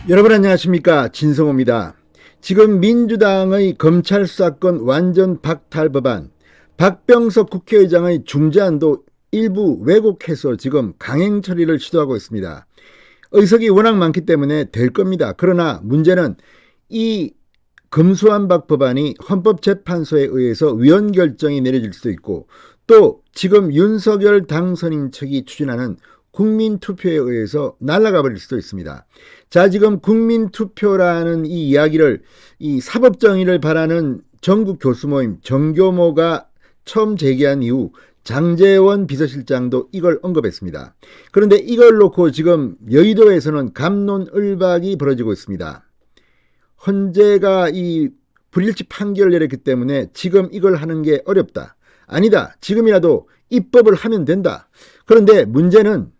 여러분 안녕하십니까, 진성호입니다. 지금 민주당의 검찰 수사권 완전 박탈 법안, 박병석 국회의장의 중재안도 일부 왜곡해서 지금 강행 처리를 시도하고 있습니다. 의석이 워낙 많기 때문에 될 겁니다. 그러나 문제는 이 검수완박 법안이 헌법재판소에 의해서 위헌 결정이 내려질 수도 있고, 또 지금 윤석열 당선인 측이 추진하는 국민투표에 의해서 날아가 버릴 수도 있습니다. 자, 지금 국민투표라는 이 이야기를, 이 사법정의를 바라는 전국 교수 모임 정교모가 처음 제기한 이후 장제원 비서실장도 이걸 언급했습니다. 그런데 이걸 놓고 지금 여의도에서는 갑론을박이 벌어지고 있습니다. 헌재가 이 불일치 판결을 내렸기 때문에 지금 이걸 하는 게 어렵다. 아니다. 지금이라도 입법을 하면 된다. 그런데 문제는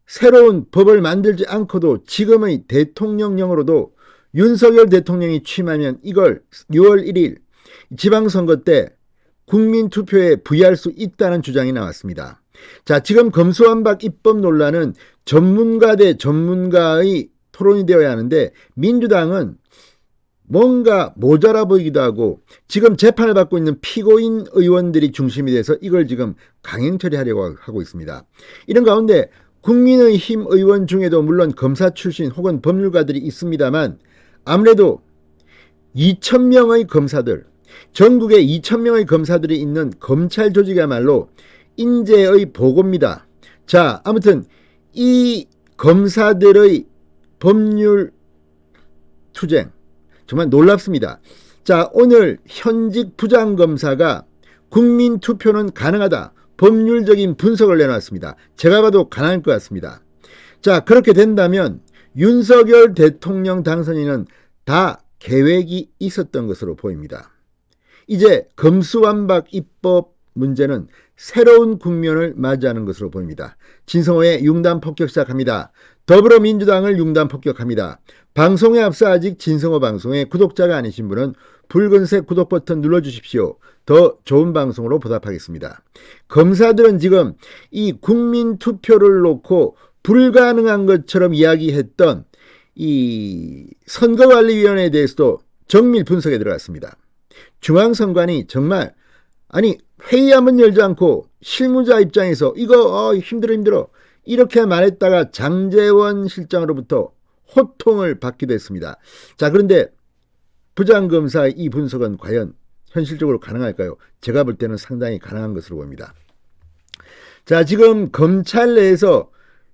새로운 법을 만들지 않고도 지금의 대통령령으로도 윤석열 대통령이 취임하면 이걸 6월 1일 지방선거 때 국민투표에 부여할 수 있다는 주장이 나왔습니다. 자, 지금 검수완박 입법 논란은 전문가 대 전문가의 토론이 되어야 하는데, 민주당은 뭔가 모자라 보이기도 하고 지금 재판을 받고 있는 피고인 의원들이 중심이 돼서 이걸 지금 강행 처리하려고 하고 있습니다. 이런 가운데 국민의힘 의원 중에도 물론 검사 출신 혹은 법률가들이 있습니다만, 아무래도 2,000명의 검사들, 전국에 2,000명의 검사들이 있는 검찰 조직이야말로 인재의 보고입니다. 자, 아무튼 이 검사들의 법률 투쟁 정말 놀랍습니다. 자, 오늘 현직 부장검사가 국민투표는 가능하다, 법률적인 분석을 내놨습니다. 제가 봐도 가능할 것 같습니다. 자, 그렇게 된다면 윤석열 대통령 당선인은 다 계획이 있었던 것으로 보입니다. 이제 검수완박 입법 문제는 새로운 국면을 맞이하는 것으로 보입니다. 진성호의 융단 폭격 시작합니다. 더불어민주당을 융단 폭격합니다. 방송에 앞서 아직 진성호 방송의 구독자가 아니신 분은 붉은색 구독 버튼 눌러주십시오. 더 좋은 방송으로 보답하겠습니다. 검사들은 지금 이 국민투표를 놓고 불가능한 것처럼 이야기했던 이 선거관리위원회에 대해서도 정밀 분석에 들어갔습니다. 중앙선관위 정말 회의 한번 열지 않고 실무자 입장에서 이거 힘들어 이렇게 말했다가 장제원 실장으로부터 호통을 받기도 했습니다. 자, 그런데 부장검사의 이 분석은 과연 현실적으로 가능할까요? 제가 볼 때는 상당히 가능한 것으로 보입니다. 자, 지금 검찰 내에서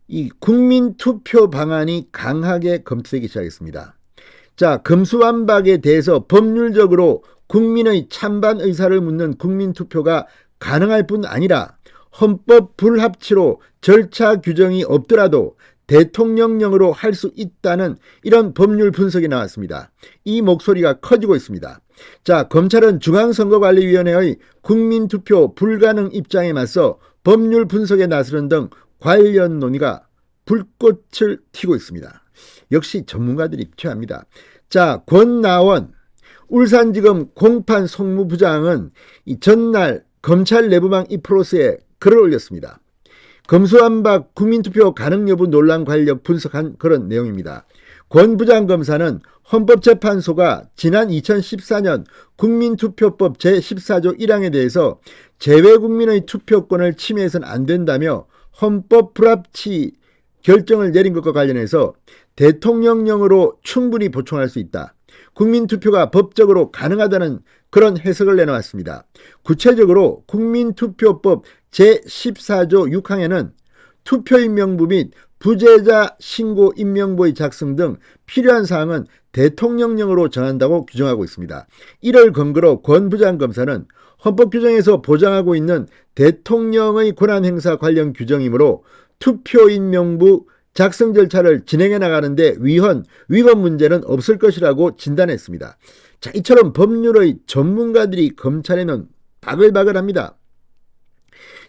이 국민투표 방안이 강하게 검토되기 시작했습니다. 자, 검수완박에 대해서 법률적으로 국민의 찬반 의사를 묻는 국민투표가 가능할 뿐 아니라 헌법 불합치로 절차 규정이 없더라도 대통령령으로 할 수 있다는 이런 법률 분석이 나왔습니다. 이 목소리가 커지고 있습니다. 자, 검찰은 중앙선거관리위원회의 국민투표 불가능 입장에 맞서 법률 분석에 나서는 등 관련 논의가 불꽃을 튀고 있습니다. 역시 전문가들이 필요합니다. 자, 권나원 울산지검 공판 송무부장은 이 전날 검찰 내부망 이프로스에 글을 올렸습니다. 검수완박 국민투표 가능 여부 논란 관련 분석한 그런 내용입니다. 권 부장검사는 헌법재판소가 지난 2014년 국민투표법 제14조 1항에 대해서 재외국민의 투표권을 침해해서는 안 된다며 헌법 불합치 결정을 내린 것과 관련해서 대통령령으로 충분히 보충할 수 있다, 국민투표가 법적으로 가능하다는 그런 해석을 내놓았습니다. 구체적으로 국민투표법 제14조 6항에는 투표인명부 및 부재자 신고 인명부의 작성 등 필요한 사항은 대통령령으로 정한다고 규정하고 있습니다. 이를 근거로 권 부장검사는 헌법 규정에서 보장하고 있는 대통령의 권한행사 관련 규정이므로 투표인명부 작성 절차를 진행해 나가는데 위헌 문제는 없을 것이라고 진단했습니다. 자, 이처럼 법률의 전문가들이 검찰에는 바글바글합니다.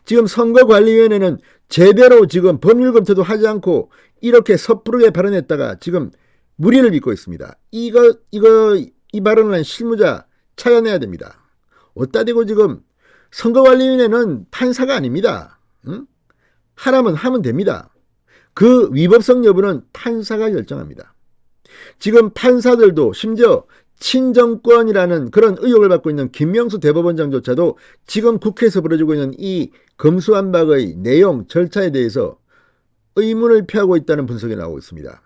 지금 선거관리위원회는 제대로 지금 법률 검토도 하지 않고 이렇게 섣부르게 발언했다가 지금 무리를 빚고 있습니다. 이 발언을 한 실무자 찾아내야 됩니다. 어따 대고 지금 선거관리위원회는 판사가 아닙니다. 응? 하라면 하면 됩니다. 그 위법성 여부는 판사가 결정합니다. 지금 판사들도 심지어 친정권이라는 그런 의혹을 받고 있는 김명수 대법원장조차도 지금 국회에서 벌어지고 있는 이 검수완박의 내용, 절차에 대해서 의문을 표하고 있다는 분석이 나오고 있습니다.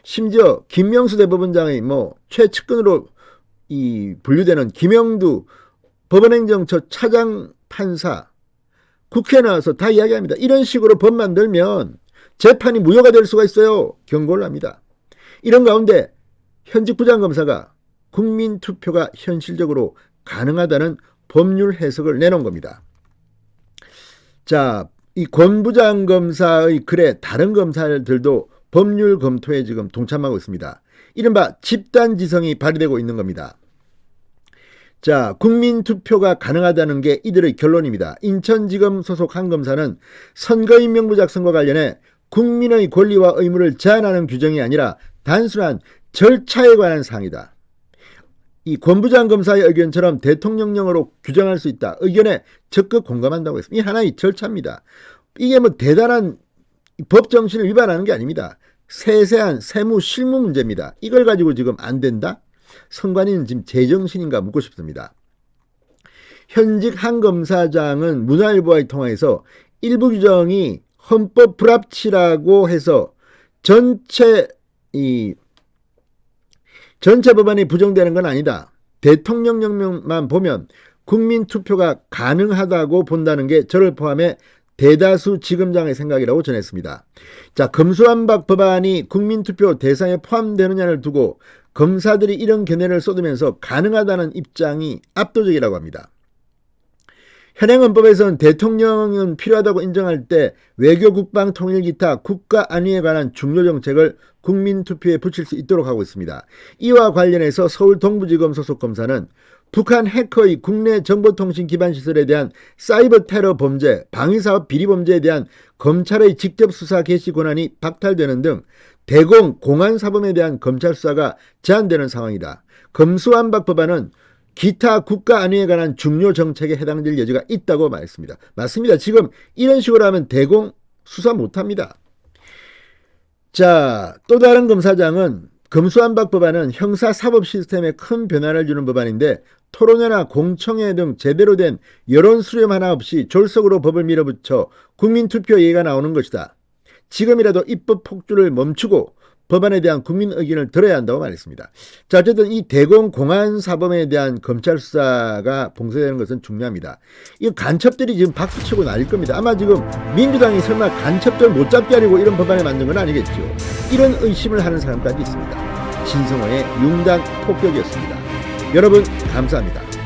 심지어 김명수 대법원장의 최측근으로 분류되는 김영두 법원행정처 차장 판사 국회에 나와서 다 이야기합니다. 이런 식으로 법 만들면 재판이 무효가 될 수가 있어요. 경고를 합니다. 이런 가운데 현직 부장검사가 국민투표가 현실적으로 가능하다는 법률 해석을 내놓은 겁니다. 자, 이 권 부장검사의 글에 다른 검사들도 법률 검토에 지금 동참하고 있습니다. 이른바 집단지성이 발휘되고 있는 겁니다. 자, 국민투표가 가능하다는 게 이들의 결론입니다. 인천지검 소속 한 검사는 선거인명부 작성과 관련해 국민의 권리와 의무를 제한하는 규정이 아니라 단순한 절차에 관한 사항이다. 이 권 부장검사의 의견처럼 대통령령으로 규정할 수 있다. 의견에 적극 공감한다고 했습니다. 이 하나의 절차입니다. 이게 대단한 법 정신을 위반하는 게 아닙니다. 세세한 세무 실무 문제입니다. 이걸 가지고 지금 안 된다? 선관위는 지금 제정신인가 묻고 싶습니다. 현직 한 검사장은 문화일보와의 통화에서 일부 규정이 헌법 불합치라고 해서 전체 법안이 부정되는 건 아니다. 대통령령만 보면 국민투표가 가능하다고 본다는 게 저를 포함해 대다수 지검장의 생각이라고 전했습니다. 자, 검수완박 법안이 국민투표 대상에 포함되느냐를 두고 검사들이 이런 견해를 쏟으면서 가능하다는 입장이 압도적이라고 합니다. 현행 헌법에서는 대통령은 필요하다고 인정할 때 외교, 국방, 통일, 기타 국가 안위에 관한 중요 정책을 국민투표에 붙일 수 있도록 하고 있습니다. 이와 관련해서 서울 동부지검 소속 검사는 북한 해커의 국내 정보통신 기반 시설에 대한 사이버 테러 범죄, 방위사업 비리 범죄에 대한 검찰의 직접 수사 개시 권한이 박탈되는 등 대공, 공안사범에 대한 검찰 수사가 제한되는 상황이다. 검수완박 법안은 기타 국가 안위에 관한 중요 정책에 해당될 여지가 있다고 말했습니다. 맞습니다. 지금 이런 식으로 하면 대공 수사 못합니다. 자, 또 다른 검사장은 검수완박 법안은 형사사법 시스템에 큰 변화를 주는 법안인데 토론회나 공청회 등 제대로 된 여론 수렴 하나 없이 졸속으로 법을 밀어붙여 국민투표 얘기가 나오는 것이다. 지금이라도 입법 폭주를 멈추고 법안에 대한 국민 의견을 들어야 한다고 말했습니다. 자, 어쨌든 이 대공 공안사범에 대한 검찰 수사가 봉쇄되는 것은 중요합니다. 이 간첩들이 지금 박수치고 난릴 겁니다. 아마 지금 민주당이 설마 간첩들 못 잡게 하려고 이런 법안을 만든 건 아니겠죠. 이런 의심을 하는 사람까지 있습니다. 신성호의 융단 폭격이었습니다. 여러분 감사합니다.